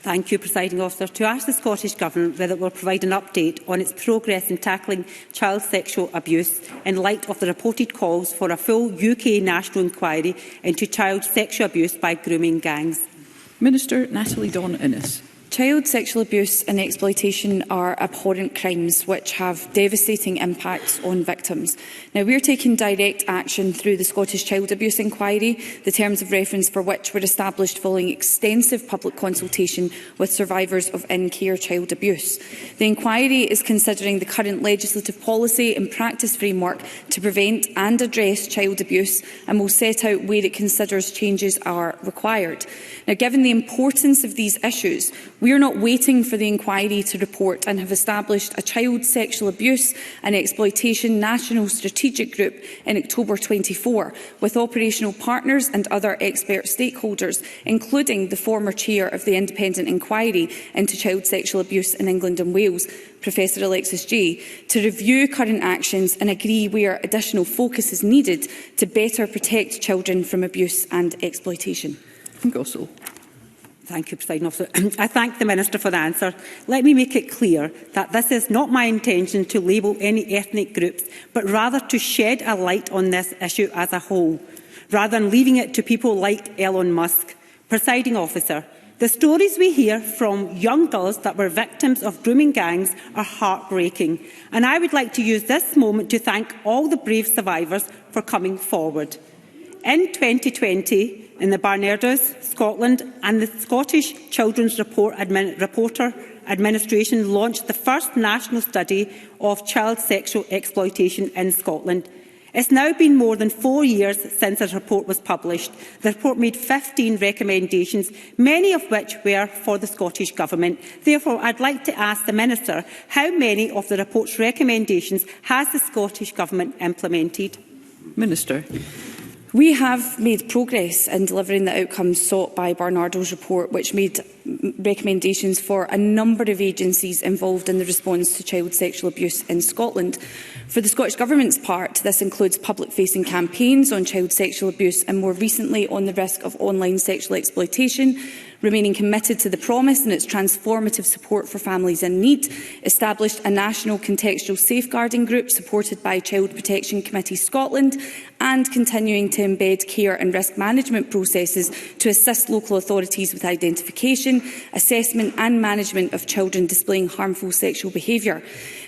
Thank you, Presiding Officer. To ask the Scottish Government whether it will provide an update on its progress in tackling child sexual abuse in light of the reported calls for a full UK national inquiry into child sexual abuse by grooming gangs. Minister Natalie Dawn-Innes. Child sexual abuse and exploitation are abhorrent crimes which have devastating impacts on victims. Now, we are taking direct action through the Scottish Child Abuse Inquiry, the terms of reference for which were established following extensive public consultation with survivors of in-care child abuse. The inquiry is considering the current legislative policy and practice framework to prevent and address child abuse and will set out where it considers changes are required. Now, given the importance of these issues, we are not waiting for the inquiry to report and have established a child sexual abuse and exploitation national strategic group in October 24 with operational partners and other expert stakeholders, including the former chair of the independent inquiry into child sexual abuse in England and Wales, Professor Alexis Jay, to review current actions and agree where additional focus is needed to better protect children from abuse and exploitation. Gossel. Thank you, Presiding Officer. I thank the Minister for the answer. Let me make it clear that this is not my intention to label any ethnic groups, but rather to shed a light on this issue as a whole, rather than leaving it to people like Elon Musk. Presiding Officer, the stories we hear from young girls that were victims of grooming gangs are heartbreaking, and I would like to use this moment to thank all the brave survivors for coming forward. In 2020, in the Barnardos, Scotland, and the Scottish Children's Reporter Administration launched the first national study of child sexual exploitation in Scotland. It's now been more than 4 years since this report was published. The report made 15 recommendations, many of which were for the Scottish Government. Therefore, I'd like to ask the Minister how many of the report's recommendations has the Scottish Government implemented? Minister. We have made progress in delivering the outcomes sought by Barnardo's report, which made recommendations for a number of agencies involved in the response to child sexual abuse in Scotland. For the Scottish Government's part, this includes public-facing campaigns on child sexual abuse and more recently on the risk of online sexual exploitation, remaining committed to the promise and its transformative support for families in need, established a national contextual safeguarding group supported by Child Protection Committee Scotland, and continuing to embed care and risk management processes to assist local authorities with identification, assessment and management of children displaying harmful sexual behaviour.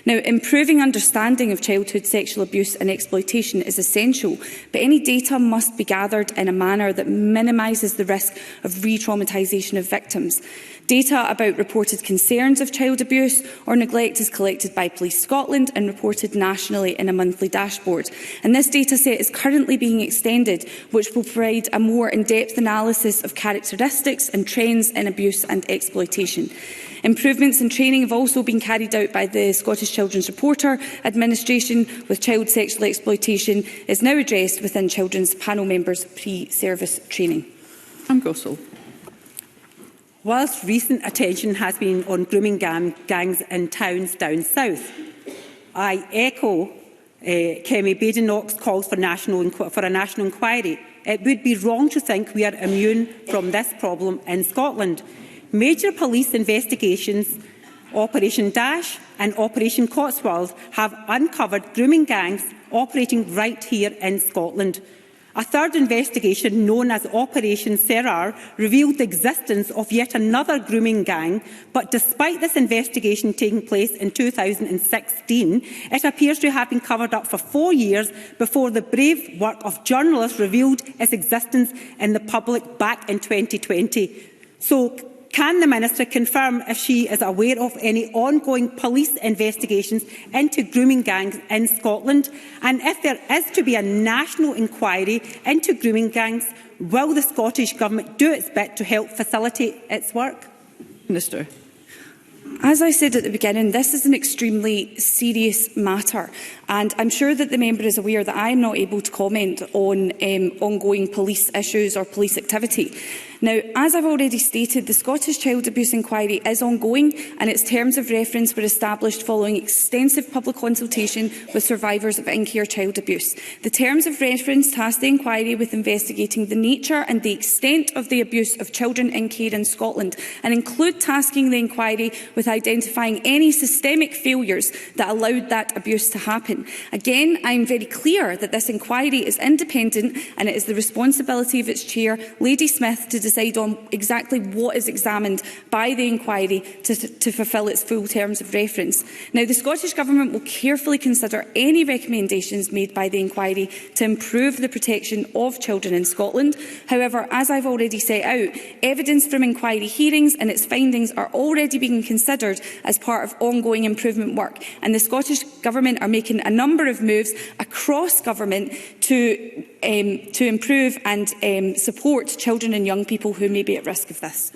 Now, improving understanding of childhood sexual abuse and exploitation is essential, but any data must be gathered in a manner that minimises the risk of re-traumatisation of victims. Data about reported concerns of child abuse or neglect is collected by Police Scotland and reported nationally in a monthly dashboard. And this data set is currently being extended, which will provide a more in-depth analysis of characteristics and trends in abuse and exploitation. Improvements in training have also been carried out by the Scottish Children's Reporter Administration, with child sexual exploitation is now addressed within children's panel members' pre-service training. Gossel. Whilst recent attention has been on grooming gangs in towns down south, I echo Kemi Badenoch's calls for a national inquiry. It would be wrong to think we are immune from this problem in Scotland. Major police investigations, Operation Dash and Operation Cotswold, have uncovered grooming gangs operating right here in Scotland. A third investigation, known as Operation Serrar, revealed the existence of yet another grooming gang, but despite this investigation taking place in 2016, it appears to have been covered up for 4 years before the brave work of journalists revealed its existence in the public back in 2020. So, can the Minister confirm if she is aware of any ongoing police investigations into grooming gangs in Scotland? And if there is to be a national inquiry into grooming gangs, will the Scottish Government do its bit to help facilitate its work? Minister. As I said at the beginning, this is an extremely serious matter, and I'm sure that the member is aware that I am not able to comment on ongoing police issues or police activity. Now, as I've already stated, the Scottish Child Abuse Inquiry is ongoing, and its terms of reference were established following extensive public consultation with survivors of in-care child abuse. The terms of reference task the inquiry with investigating the nature and the extent of the abuse of children in care in Scotland, and include tasking the inquiry with identifying any systemic failures that allowed that abuse to happen. Again, I am very clear that this inquiry is independent, and it is the responsibility of its chair, Lady Smith, to decide on exactly what is examined by the inquiry to fulfil its full terms of reference. Now, the Scottish Government will carefully consider any recommendations made by the inquiry to improve the protection of children in Scotland. However, as I've already set out, evidence from inquiry hearings and its findings are already being considered as part of ongoing improvement work, and the Scottish Government are making a number of moves across government to improve and support children and young people who may be at risk of this.